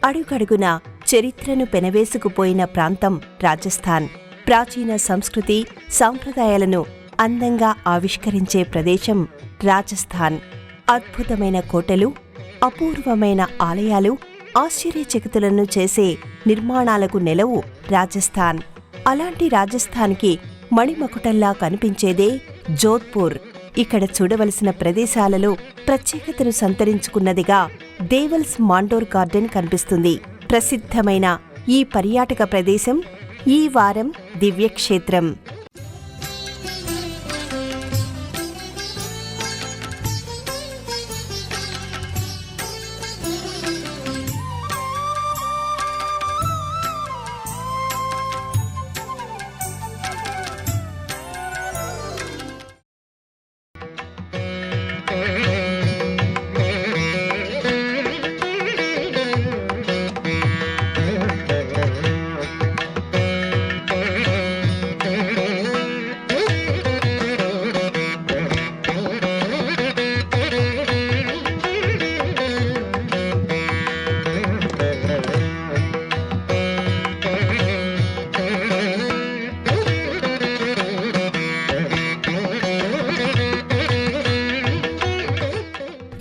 అడుగడుగున చరిత్రను పెనవేసుకుపోయిన ప్రాంతం రాజస్థాన్. ప్రాచీన సంస్కృతి సాంప్రదాయాలను అందంగా ఆవిష్కరించే ప్రదేశం రాజస్థాన్. అద్భుతమైన కోటలు, అపూర్వమైన ఆలయాలు, ఆశ్చర్యచకితులను చేసే నిర్మాణాలకు నెలవు రాజస్థాన్. అలాంటి రాజస్థాన్కి మణిమకుటంలా కనిపించేదే జోధ్పూర్. ఇక్కడ చూడవలసిన ప్రదేశాలలో ప్రత్యేకతను సంతరించుకున్నదిగా దేవల్స్ మాండోర్ గార్డెన్ కనిపిస్తుంది. ప్రసిద్ధమైన ఈ పర్యాటక ప్రదేశం ఈ వారం దివ్యక్షేత్రం.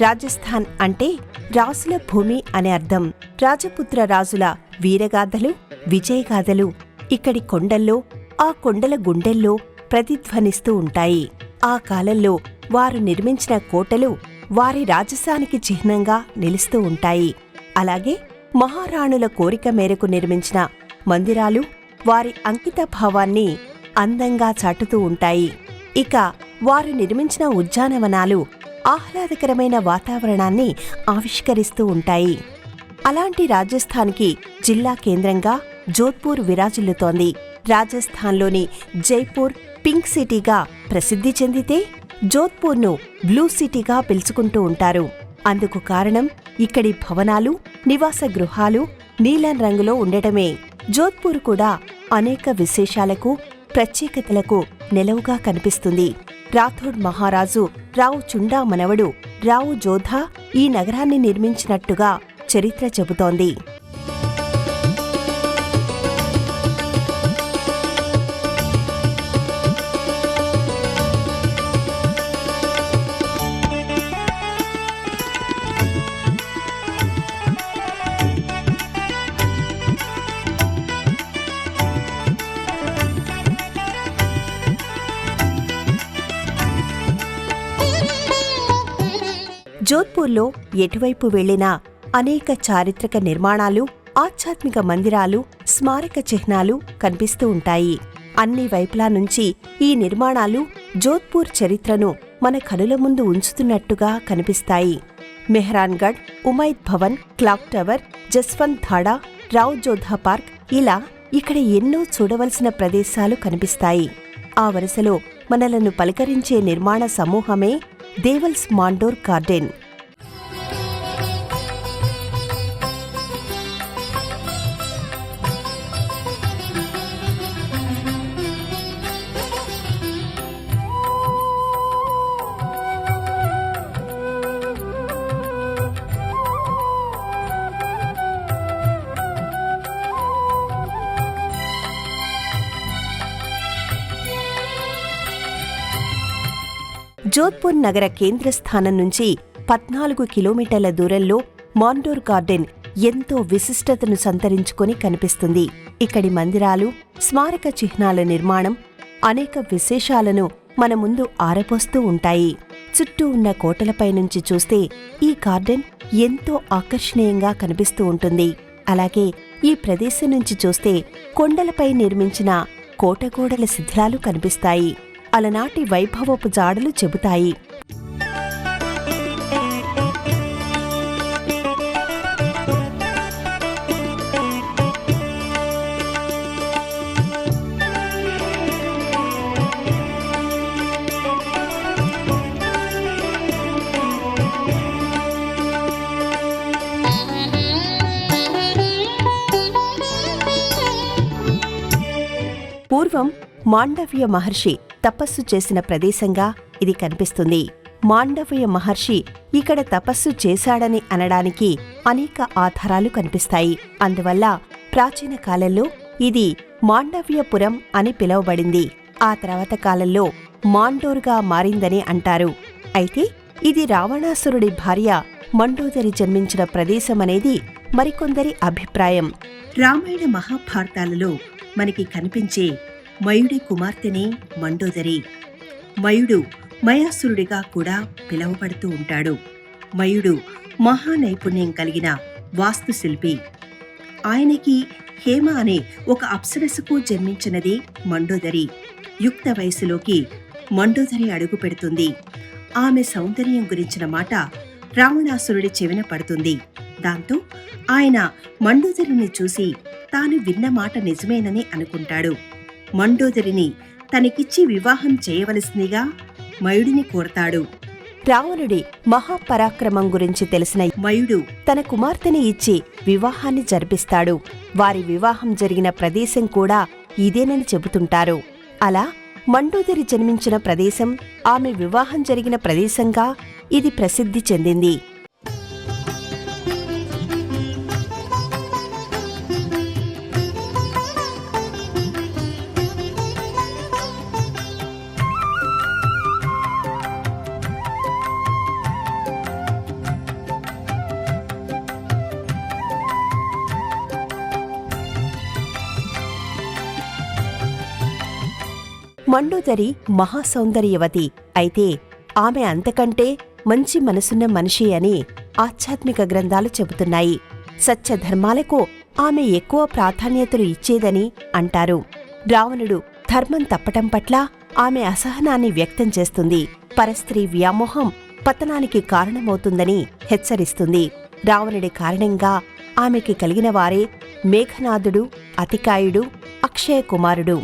రాజస్థాన్ అంటే రాసుల భూమి అనే అర్థం. రాజపుత్ర రాజుల వీరగాథలు, విజయగాథలు ఇక్కడి కొండల్లో, ఆ కొండల గుండెల్లో ప్రతిధ్వనిస్తూ ఉంటాయి. ఆ కాలంలో వారు నిర్మించిన కోటలు వారి రాజసానికి చిహ్నంగా నిలుస్తూ ఉంటాయి. అలాగే మహారాణుల కోరిక మేరకు నిర్మించిన మందిరాలు వారి అంకిత భావాన్ని అందంగా చాటుతూ ఉంటాయి. ఇక వారు నిర్మించిన ఉద్యానవనాలు ఆహ్లాదకరమైన వాతావరణాన్ని ఆవిష్కరిస్తూ ఉంటాయి. అలాంటి రాజస్థాన్కి జిల్లా కేంద్రంగా జోధ్పూర్ విరాజిల్లుతోంది. రాజస్థాన్లోని జైపూర్ పింక్ సిటీగా ప్రసిద్ధి చెందితే జోధ్పూర్ను బ్లూ సిటీగా పిలుచుకుంటూ ఉంటారు. అందుకు కారణం ఇక్కడి భవనాలు, నివాస గృహాలు నీలం రంగులో ఉండటమే. జోధ్పూర్ కూడా అనేక విశేషాలకు, ప్రత్యేకతలకు నెలవుగా కనిపిస్తుంది. రాథోడ్ మహారాజు రావు చుండా మనవడు రావు జోధా ఈ నగరాన్ని నిర్మించినట్టుగా చరిత్ర చెబుతోంది. జోధ్పూర్లో ఎటువైపు వెళ్లినా అనేక చారిత్రక నిర్మాణాలు, ఆధ్యాత్మిక మందిరాలు, స్మారక చిహ్నాలు కనిపిస్తూ ఉంటాయి. అన్ని వైపులా నుంచి ఈ నిర్మాణాలు జోధ్పూర్ చరిత్రను మన కనుల ముందు ఉంచుతున్నట్టుగా కనిపిస్తాయి. Mehrangarh, Umaid Bhawan, clock tower, Jaswant Thada, Rao Jodha park ఇలా ఇక్కడ ఎన్నో చూడవలసిన ప్రదేశాలు కనిపిస్తాయి. ఆ వరుసలో మనలను పలకరించే నిర్మాణ సమూహమే దేవల్స్ మాండోర్ గార్డెన్. జోధ్పూర్ నగర కేంద్రస్థానం నుంచి 14 కిలోమీటర్ల దూరంలో మాండోర్ గార్డెన్ ఎంతో విశిష్టతను సంతరించుకొని కనిపిస్తుంది. ఇక్కడి మందిరాలు, స్మారక చిహ్నాల నిర్మాణం అనేక విశేషాలను మన ముందు ఆరపోస్తూ ఉంటాయి. చుట్టూ ఉన్న కోటలపై నుంచి చూస్తే ఈ గార్డెన్ ఎంతో ఆకర్షణీయంగా కనిపిస్తూ ఉంటుంది. అలాగే ఈ ప్రదేశం నుంచి చూస్తే కొండలపై నిర్మించిన కోటగోడల శిథిలాలు కనిపిస్తాయి. అలనాటి వైభవపు జాడలు చెబుతాయి. పూర్వం మాండవ్య మహర్షి తపస్సు చేసిన ప్రదేశంగా ఇది కనిపిస్తుంది. మాండవ్య మహర్షి ఇక్కడ తపస్సు చేశాడని అనడానికి అనేక ఆధారాలు కనిపిస్తాయి. అందువల్ల ప్రాచీన కాలంలో ఇది మాండవ్యపురం అని పిలువబడింది. ఆ తర్వాత కాలంలో మాండోర్గా మారిందని అంటారు. అయితే ఇది రావణాసురుడి భార్య మండోదరి జన్మించిన ప్రదేశమనేది మరికొందరి అభిప్రాయం. రామాయణ మహాభారతాలలో మనకి కనిపించే మయుడి కుమార్తెనే మండోదరి. మయుడు మయాసురుడిగా కూడా పిలువబడుతూ ఉంటాడు. మయుడు మహానైపుణ్యం కలిగిన వాస్తుశిల్పి. ఆయనకి హేమ అనే ఒక అప్సరసకు జన్మించినది మండోదరి. యుక్త వయసులోకి మండోదరి అడుగు పెడుతుంది. ఆమె సౌందర్యం గురించిన మాట రావణాసురుడి చెవిన పడుతుంది. దాంతో ఆయన మండోదరిని చూసి తాను విన్న మాట నిజమేనని అనుకుంటాడు. మండోదరిని తనకిచ్చి వివాహం చేయవలసిందిగా మయుడిని కోరతాడు. రావణుడి మహాపరాక్రమం గురించి తెలిసిన మయుడు తన కుమార్తెని ఇచ్చి వివాహాన్ని జరిపిస్తాడు. వారి వివాహం జరిగిన ప్రదేశం కూడా ఇదేనని చెబుతుంటారు. అలా మండోదరి జన్మించిన ప్రదేశం, ఆమె వివాహం జరిగిన ప్రదేశంగా ఇది ప్రసిద్ధి చెందింది. మండోదరి మహాసౌందర్యవతి. అయితే ఆమె అంతకంటే మంచి మనసున్న మనిషి అని ఆధ్యాత్మిక గ్రంథాలు చెబుతున్నాయి. సత్యధర్మాలకు ఆమె ఎక్కువ ప్రాధాన్యతలు ఇచ్చేదని అంటారు. రావణుడు ధర్మం తప్పటం పట్ల ఆమె అసహనాన్ని వ్యక్తం చేస్తుంది. పరస్త్రీ వ్యామోహం పతనానికి కారణమవుతుందని హెచ్చరిస్తుంది. రావణుడి కారణంగా ఆమెకి కలిగిన వారే మేఘనాథుడు, అతికాయుడు, అక్షయ కుమారుడు.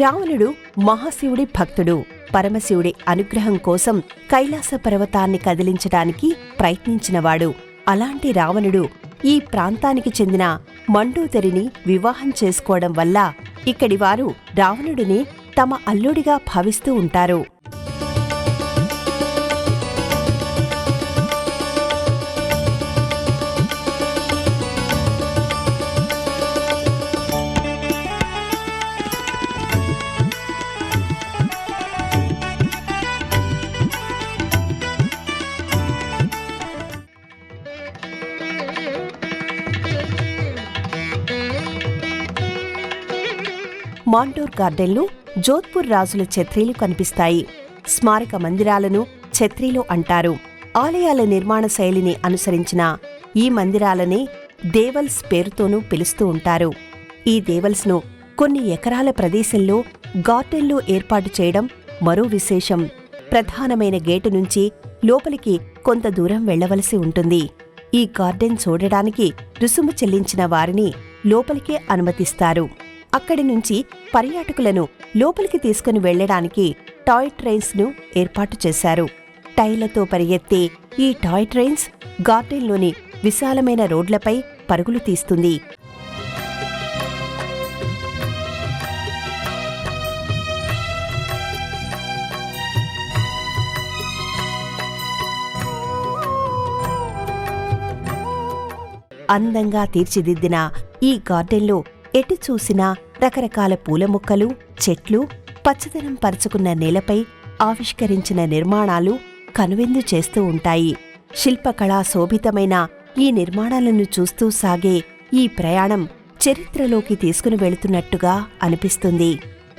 రావణుడు మహాశివుడి భక్తుడు. పరమశివుడి అనుగ్రహం కోసం కైలాస పర్వతాన్ని కదిలించడానికి ప్రయత్నించినవాడు. అలాంటి రావణుడు ఈ ప్రాంతానికి చెందిన మండోదరిని వివాహం చేసుకోవడం వల్ల ఇక్కడి వారు రావణుడిని తమ అల్లుడిగా భావిస్తూ ఉంటారు. మాండోర్ గార్డెన్లో జోధ్పూర్ రాజుల ఛత్రీలు కనిపిస్తాయి. స్మారక మందిరాలను ఛత్రీలు అంటారు. ఆలయాల నిర్మాణ శైలిని అనుసరించిన ఈ మందిరాలనే దేవల్స్ పేరుతోనూ పిలుస్తూ ఉంటారు. ఈ దేవల్స్ను కొన్ని ఎకరాల ప్రదేశంలో గార్డెన్లో ఏర్పాటు చేయడం మరో విశేషం. ప్రధానమైన గేటు నుంచి లోపలికి కొంత దూరం వెళ్లవలసి ఉంటుంది. ఈ గార్డెన్ చూడడానికి రుసుము చెల్లించిన వారిని లోపలికే అనుమతిస్తారు. అక్కడి నుంచి పర్యాటకులను లోపలికి తీసుకుని వెళ్లడానికి టాయ్ ట్రైన్స్ ను ఏర్పాటు చేశారు. టైర్లతో పరిగెత్తే ఈ టాయ్ ట్రైన్స్ గార్డెన్లోని విశాలమైన రోడ్లపై పరుగులు తీస్తుంది. అందంగా తీర్చిదిద్దిన ఈ గార్డెన్లో ఎటు చూసినా రకరకాల పూల మొక్కలు, చెట్లు, పచ్చదనం పరుచుకున్న నేలపై ఆవిష్కరించిన నిర్మాణాలు కనువిందు చేస్తూ ఉంటాయి. శిల్పకళా శోభితమైన ఈ నిర్మాణాలను చూస్తూ సాగే ఈ ప్రయాణం చరిత్రలోకి తీసుకుని వెళుతున్నట్టుగా అనిపిస్తుంది.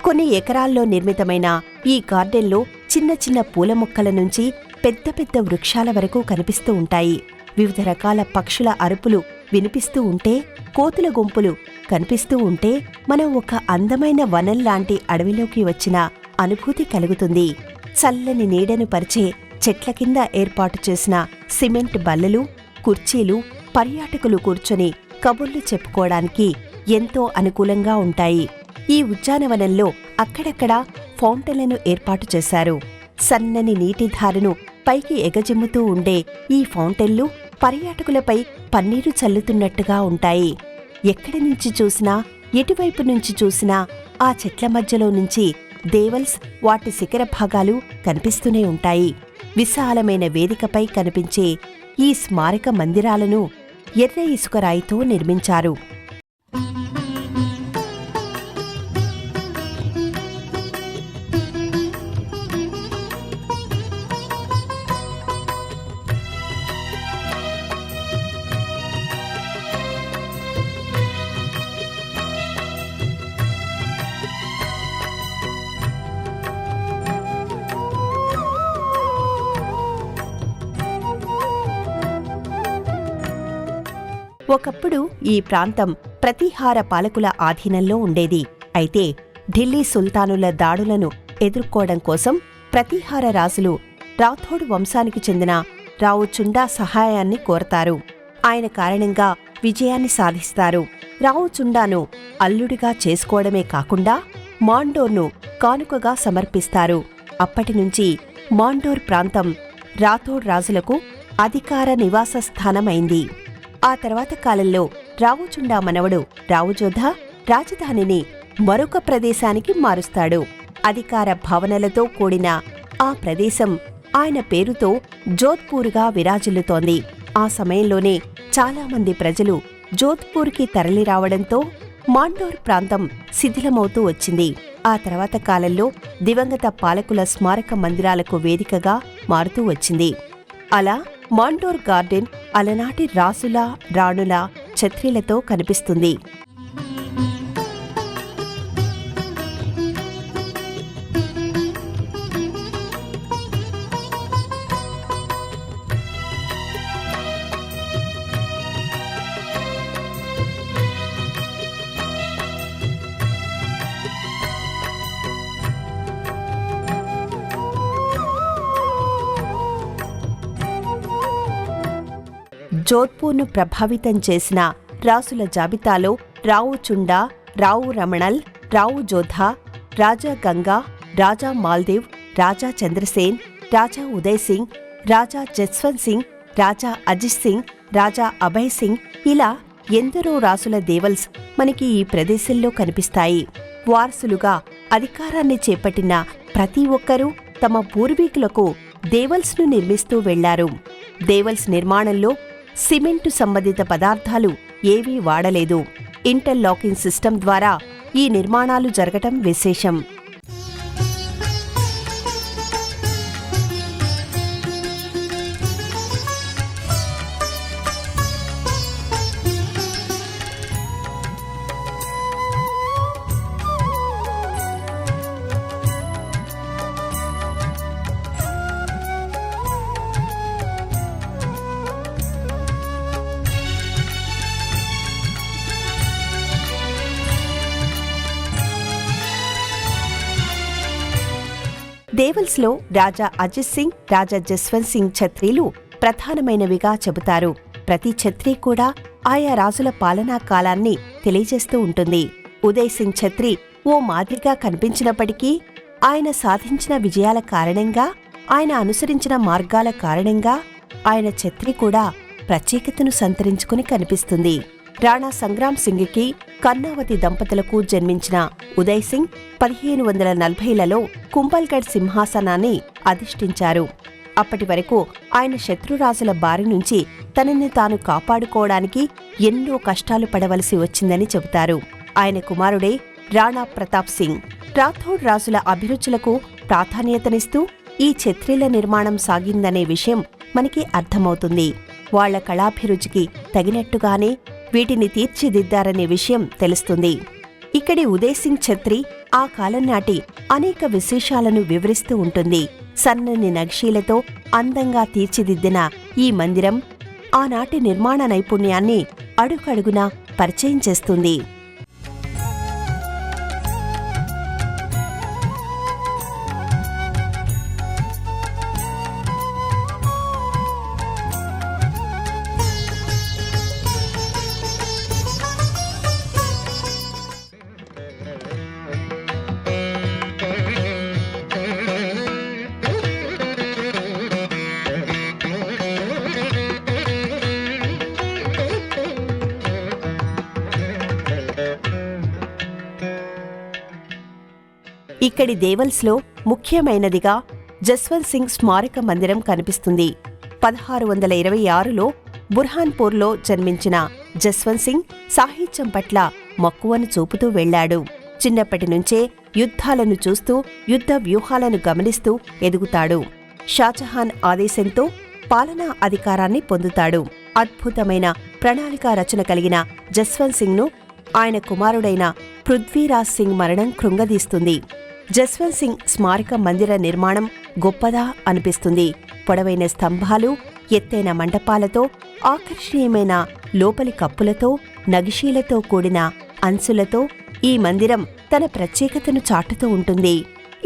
కొన్ని ఎకరాల్లో నిర్మితమైన ఈ గార్డెన్లో చిన్న చిన్న పూల మొక్కల నుంచి పెద్ద పెద్ద వృక్షాల వరకు కనిపిస్తూ ఉంటాయి. వివిధ రకాల పక్షుల అరుపులు వినిపిస్తూ ఉంటే, కోతుల గుంపులు కనిపిస్తూ ఉంటే మనం ఒక అందమైన వనంలాంటి అడవిలోకి వచ్చిన అనుభూతి కలుగుతుంది. చల్లని నీడను పరిచే చెట్ల కింద ఏర్పాటు చేసిన సిమెంట్ బల్లలు, కుర్చీలు పర్యాటకులు కూర్చొని కబుర్లు చెప్పుకోవడానికి ఎంతో అనుకూలంగా ఉంటాయి. ఈ ఉద్యానవనంలో అక్కడక్కడా ఫౌంటైన్లను ఏర్పాటు చేశారు. సన్నని నీటిధారను పైకి ఎగజిమ్ముతూ ఉండే ఈ ఫౌంటైన్లు పర్యాటకులపై పన్నీరు చల్లుతున్నట్టుగా ఉంటాయి. ఎక్కడి నుంచి చూసినా ఎటువైపు నుంచి చూసినా ఆ చెట్ల మధ్యలో నుంచి దేవల్స్ వాటి శిఖర భాగాలు కనిపిస్తూనే ఉంటాయి. విశాలమైన వేదికపై కనిపించే ఈ స్మారక మందిరాలను ఎర్ర ఇసుక రాయితో నిర్మించారు. ఒకప్పుడు ఈ ప్రాంతం ప్రతీహార పాలకుల ఆధీనంలో ఉండేది. అయితే ఢిల్లీ సుల్తానుల దాడులను ఎదుర్కోవడం కోసం ప్రతీహార రాజులు రాథోడ్ వంశానికి చెందిన రావు చుండా సహాయాన్ని కోరతారు. ఆయన కారణంగా విజయాన్ని సాధిస్తారు. రావు చుండాను అల్లుడిగా చేసుకోవడమే కాకుండా మాండోర్ను కానుకగా సమర్పిస్తారు. అప్పటినుంచి మాండోర్ ప్రాంతం రాథోడ్ రాజులకు అధికార నివాస స్థానమైంది. ఆ తర్వాత కాలంలో రావుచుండా మనవడు రావుజోధా రాజధానిని మరొక ప్రదేశానికి మారుస్తాడు. అధికార భావనలతో కూడిన ఆ ప్రదేశం ఆయన పేరుతో జోధ్పూర్గా విరాజిల్లుతోంది. ఆ సమయంలోనే చాలామంది ప్రజలు జోధ్పూర్కి తరలిరావడంతో మాండోర్ ప్రాంతం శిథిలమవుతూ వచ్చింది. ఆ తర్వాత కాలంలో దివంగత పాలకుల స్మారక మందిరాలకు వేదికగా మారుతూ వచ్చింది. అలా మాండోర్ గార్డెన్ అలనాటి రాసుల, రాణుల ఛత్రీలతో కనిపిస్తుంది. జోధ్పూర్ను ప్రభావితం చేసిన రాసుల జాబితాలో రావు చుండా, రావు రమణల్, రావు జోధా, రాజా గంగా, రాజా మాల్దేవ్, రాజా చంద్రసేన్, రాజా ఉదయ్ సింగ్, రాజా జస్వంత్ సింగ్, రాజా అజిత్ సింగ్, రాజా అభయ్ సింగ్ ఇలా ఎందరో రాసుల దేవల్స్ మనకి ఈ ప్రదేశంలో కనిపిస్తాయి. వారసులుగా అధికారాన్ని చేపట్టిన ప్రతి ఒక్కరూ తమ పూర్వీకులకు దేవల్స్ను నిర్మిస్తూ వెళ్లారు. దేవల్స్ నిర్మాణంలో సిమెంటు సంబంధిత పదార్థాలు ఏవీ వాడలేదు. ఇంటర్లాకింగ్ సిస్టమ్ ద్వారా ఈ నిర్మాణాలు జరగటం విశేషం. దేవల్స్లో రాజా అజిత్ సింగ్, రాజా జస్వంత్ సింగ్ ఛత్రీలు ప్రధానమైనవిగా చెబుతారు. ప్రతి ఛత్రీ కూడా ఆయా రాజుల పాలనా కాలాన్ని తెలియజేస్తూ ఉంటుంది. ఉదయ్ సింగ్ ఛత్రీ ఓ మాదిరిగా కనిపించినప్పటికీ ఆయన సాధించిన విజయాల కారణంగా, ఆయన అనుసరించిన మార్గాల కారణంగా ఆయన ఛత్రీ కూడా ప్రత్యేకతను సంతరించుకుని కనిపిస్తుంది. రాణా సంగ్రామ్ సింగ్కి కర్ణావతి దంపతులకు జన్మించిన ఉదయ్ సింగ్ 1540లలో కుంభల్గఢ్ సింహాసనాన్ని అధిష్ఠించారు. అప్పటి వరకు ఆయన శత్రురాజుల బారి నుంచి తనని తాను కాపాడుకోవడానికి ఎన్నో కష్టాలు పడవలసి వచ్చిందని చెబుతారు. ఆయన కుమారుడే రాణా ప్రతాప్ సింగ్. రాథోడ్ రాజుల అభిరుచులకు ప్రాధాన్యతనిస్తూ ఈ ఛత్రీల నిర్మాణం సాగిందనే విషయం మనకి అర్థమవుతుంది. వాళ్ల కళాభిరుచికి తగినట్టుగానే వీటిని తీర్చిదిద్దారనే విషయం తెలుస్తుంది. ఇక్కడి ఉదయ్ సింగ్ ఛత్రీ ఆ కాలం నాటి అనేక విశేషాలను వివరిస్తూ ఉంటుంది. సన్నని నక్షీలతో అందంగా తీర్చిదిద్దిన ఈ మందిరం ఆనాటి నిర్మాణ నైపుణ్యాన్ని అడుగడుగునా పరిచయం చేస్తుంది. ఇక్కడి దేవల్స్లో ముఖ్యమైనదిగా జస్వంత్ సింగ్ స్మారక మందిరం కనిపిస్తుంది. 1626లో బుర్హాన్పూర్లో జన్మించిన జస్వంత్ సింగ్ సాహిత్యం పట్ల మక్కువను చూపుతూ వెళ్లాడు. చిన్నప్పటి నుంచే యుద్ధాలను చూస్తూ యుద్ధ వ్యూహాలను గమనిస్తూ ఎదుగుతాడు. షాజహాన్ ఆదేశంతో పాలనా అధికారాన్ని పొందుతాడు. అద్భుతమైన ప్రణాళికా రచన కలిగిన జస్వంత్ సింగ్ను ఆయన కుమారుడైన పృథ్వీరాజ్ సింగ్ మరణం కృంగదీస్తుంది. జస్వంత్ సింగ్ స్మారక మందిర నిర్మాణం గొప్పదా అనిపిస్తుంది. పొడవైన స్తంభాలు, ఎత్తైన మంటపాలతో, ఆకర్షణీయమైన లోపలి కప్పులతో, నగిషీలతో కూడిన అంచులతో ఈ మందిరం తన ప్రత్యేకతను చాటుతూ ఉంటుంది.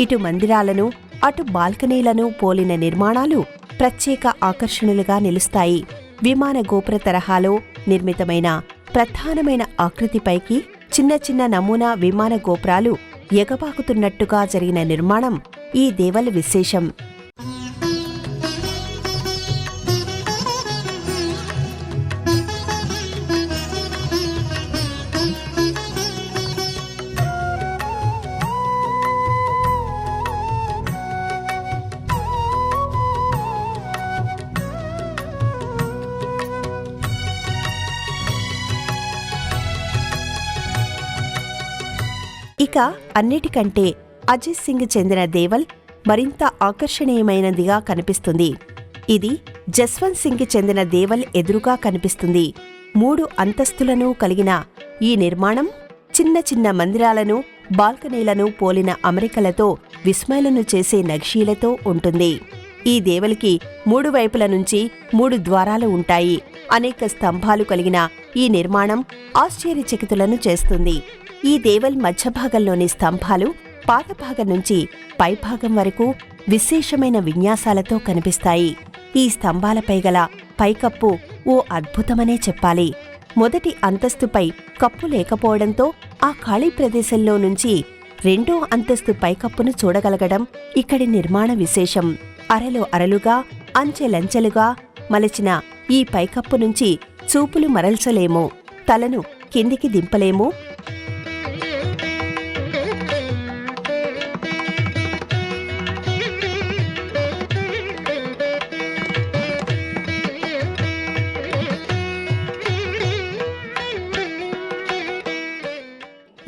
ఇటు మందిరాలను, అటు బాల్కనీలను పోలిన నిర్మాణాలు ప్రత్యేక ఆకర్షణలుగా నిలుస్తాయి. విమాన గోపుర తరహాలో నిర్మితమైన ప్రధానమైన ఆకృతిపైకి చిన్న చిన్న నమూనా విమాన గోపురాలు ఎగబాకుతున్నట్టుగా జరిగిన నిర్మాణం ఈ దేవల్ విశేషం. ఇక అన్నిటికంటే అజిత్ సింగ్ చెందిన దేవల్ మరింత ఆకర్షణీయమైనదిగా కనిపిస్తుంది. ఇది జస్వంత్ సింగ్ చెందిన దేవల్ ఎదురుగా కనిపిస్తుంది. 3 అంతస్తులను కలిగిన ఈ నిర్మాణం చిన్న చిన్న మందిరాలను, బాల్కనీలను పోలిన అమరికలతో విస్మయలను చేసే నక్షీలతో ఉంటుంది. ఈ దేవలికి 3 వైపుల నుంచి 3 ద్వారాలు ఉంటాయి. అనేక స్తంభాలు కలిగిన ఈ నిర్మాణం ఆశ్చర్యచకితులను చేస్తుంది. ఈ దేవల్ మధ్యభాగంలోని స్తంభాలు పాదభాగం నుంచి పైభాగం వరకు విశేషమైన విన్యాసాలతో కనిపిస్తాయి. ఈ స్తంభాలపై గల పైకప్పు ఓ అద్భుతమనే చెప్పాలి. మొదటి అంతస్తుపై కప్పు లేకపోవడంతో ఆ ఖాళీ ప్రదేశంలో నుంచి 2వ అంతస్తు పైకప్పును చూడగలగడం ఇక్కడి నిర్మాణ విశేషం. అరలు అరలుగా, అంచెలంచెలుగా మలచిన ఈ పైకప్పు నుంచి చూపులు మరల్చలేము, తలను కిందికి దింపలేము.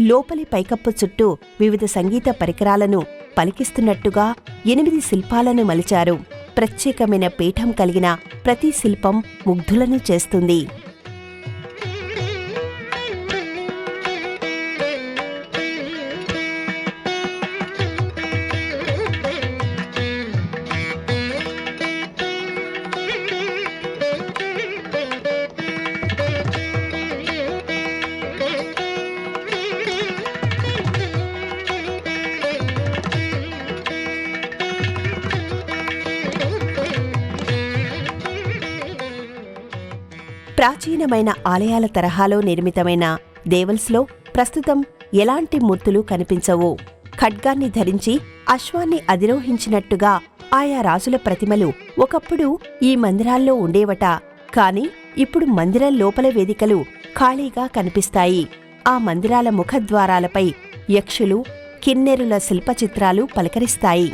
లోపలి పైకప్పు చుట్టూ వివిధ సంగీత పరికరాలను పలికిస్తున్నట్టుగా 8 శిల్పాలను మలిచారు. ప్రత్యేకమైన పీఠం కలిగిన ప్రతి శిల్పం ముగ్ధులను చేస్తుంది. ప్రాచీనమైన ఆలయాల తరహాలో నిర్మితమైన దేవల్స్లో ప్రస్తుతం ఎలాంటి మూర్తులు కనిపించవు. ఖడ్గాన్ని ధరించి అశ్వాన్ని అధిరోహించినట్టుగా ఆయా రాజుల ప్రతిమలు ఒకప్పుడు ఈ మందిరాల్లో ఉండేవట. కాని ఇప్పుడు మందిరం లోపల వేదికలు ఖాళీగా కనిపిస్తాయి. ఆ మందిరాల ముఖద్వారాలపై యక్షులు, కిన్నెరుల శిల్పచిత్రాలు పలకరిస్తాయి.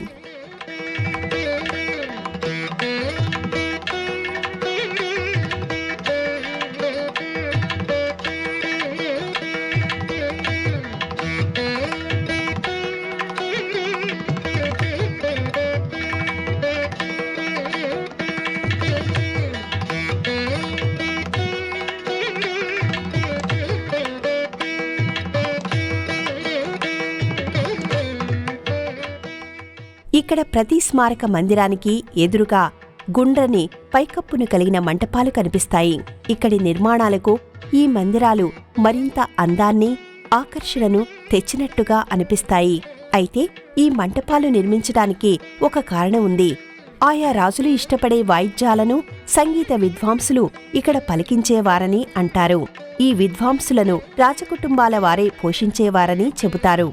ఇక్కడ ప్రతి స్మారక మందిరానికి ఎదురుగా గుండ్రని పైకప్పును కలిగిన మంటపాలు కనిపిస్తాయి. ఇక్కడి నిర్మాణాలకు ఈ మందిరాలు మరింత అందాన్ని, ఆకర్షణను తెచ్చినట్టుగా అనిపిస్తాయి. అయితే ఈ మంటపాలు నిర్మించడానికి ఒక కారణం ఉంది. ఆయా రాజులు ఇష్టపడే వాయిద్యాలను సంగీత విద్వాంసులు ఇక్కడ పలికించేవారని అంటారు. ఈ విద్వాంసులను రాజకుటుంబాల వారే పోషించేవారని చెబుతారు.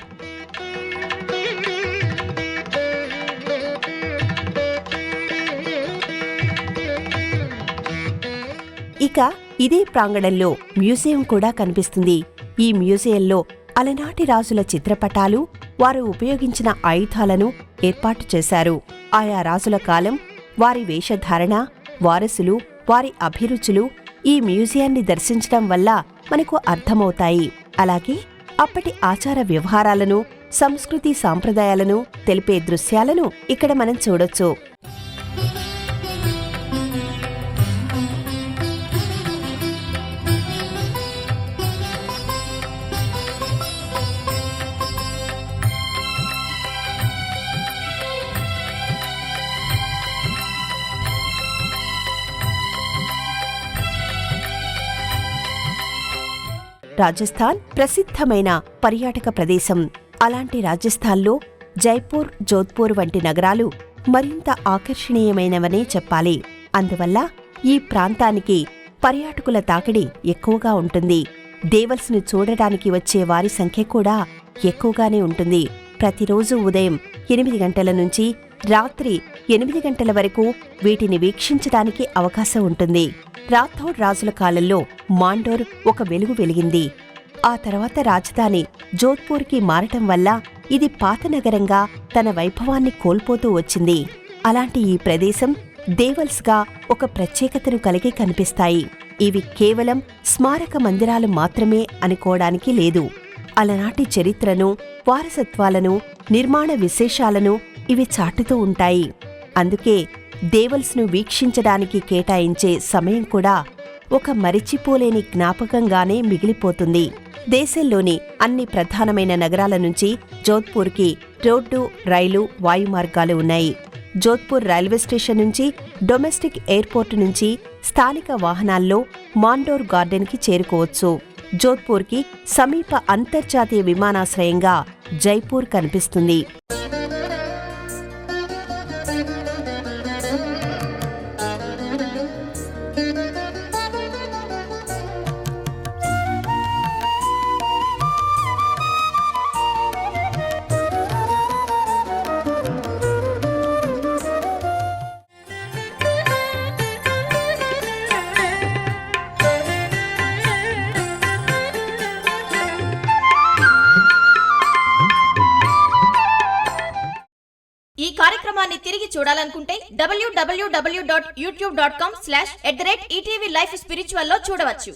ఇక ఇదే ప్రాంగణంలో మ్యూజియం కూడా కనిపిస్తుంది. ఈ మ్యూజియంలో అలనాటి రాజుల చిత్రపటాలు, వారు ఉపయోగించిన ఆయుధాలను ఏర్పాటు చేశారు. ఆయా రాజుల కాలం, వారి వేషధారణ, వారసులు, వారి అభిరుచులు ఈ మ్యూజియాన్ని దర్శించడం వల్ల మనకు అర్థమవుతాయి. అలాగే అప్పటి ఆచార వ్యవహారాలను, సంస్కృతి సాంప్రదాయాలను తెలిపే దృశ్యాలను ఇక్కడ మనం చూడొచ్చు. రాజస్థాన్ ప్రసిద్ధమైన పర్యాటక ప్రదేశం. అలాంటి రాజస్థాన్లో జైపూర్, జోధ్పూర్ వంటి నగరాలు మరింత ఆకర్షణీయమైనవనే చెప్పాలి. అందువల్ల ఈ ప్రాంతానికి పర్యాటకుల తాకిడి ఎక్కువగా ఉంటుంది. దేవల్స్ను చూడటానికి వచ్చే వారి సంఖ్య కూడా ఎక్కువగానే ఉంటుంది. ప్రతిరోజు ఉదయం 8 గంటల నుంచి రాత్రి 8 గంటల వరకు వీటిని వీక్షించడానికి అవకాశం ఉంటుంది. రాథోడ్ రాజుల కాలంలో మాండోర్ ఒక వెలుగు వెలిగింది. ఆ తర్వాత రాజధాని జోధ్పూర్కి మారటం వల్ల ఇది పాత నగరంగా తన వైభవాన్ని కోల్పోతూ వచ్చింది. అలాంటి ఈ ప్రదేశం దేవల్స్గా ఒక ప్రత్యేకతను కలిగి కనిపిస్తాయి. ఇవి కేవలం స్మారక మందిరాలు మాత్రమే అనుకోవడానికి లేదు. అలనాటి చరిత్రను, వారసత్వాలను, నిర్మాణ విశేషాలను ఇవి చాటుతూ ఉంటాయి. అందుకే దేవల్స్ను వీక్షించడానికి కేటాయించే సమయం కూడా ఒక మరిచిపోలేని జ్ఞాపకంగానే మిగిలిపోతుంది. దేశంలోని అన్ని ప్రధానమైన నగరాల నుంచి జోధ్పూర్కి రోడ్డు, రైలు, వాయు మార్గాలు ఉన్నాయి. జోధ్పూర్ రైల్వే స్టేషన్ నుంచి, డొమెస్టిక్ ఎయిర్పోర్టు నుంచి స్థానిక వాహనాల్లో మాండోర్ గార్డెన్కి చేరుకోవచ్చు. జోధ్పూర్కి సమీప అంతర్జాతీయ విమానాశ్రయంగా జైపూర్ కనిపిస్తుంది. ఈ కార్యక్రమాన్ని తిరిగి చూడాలనుకుంటే www.youtube.com/@ETV Life Spiritual లో చూడవచ్చు.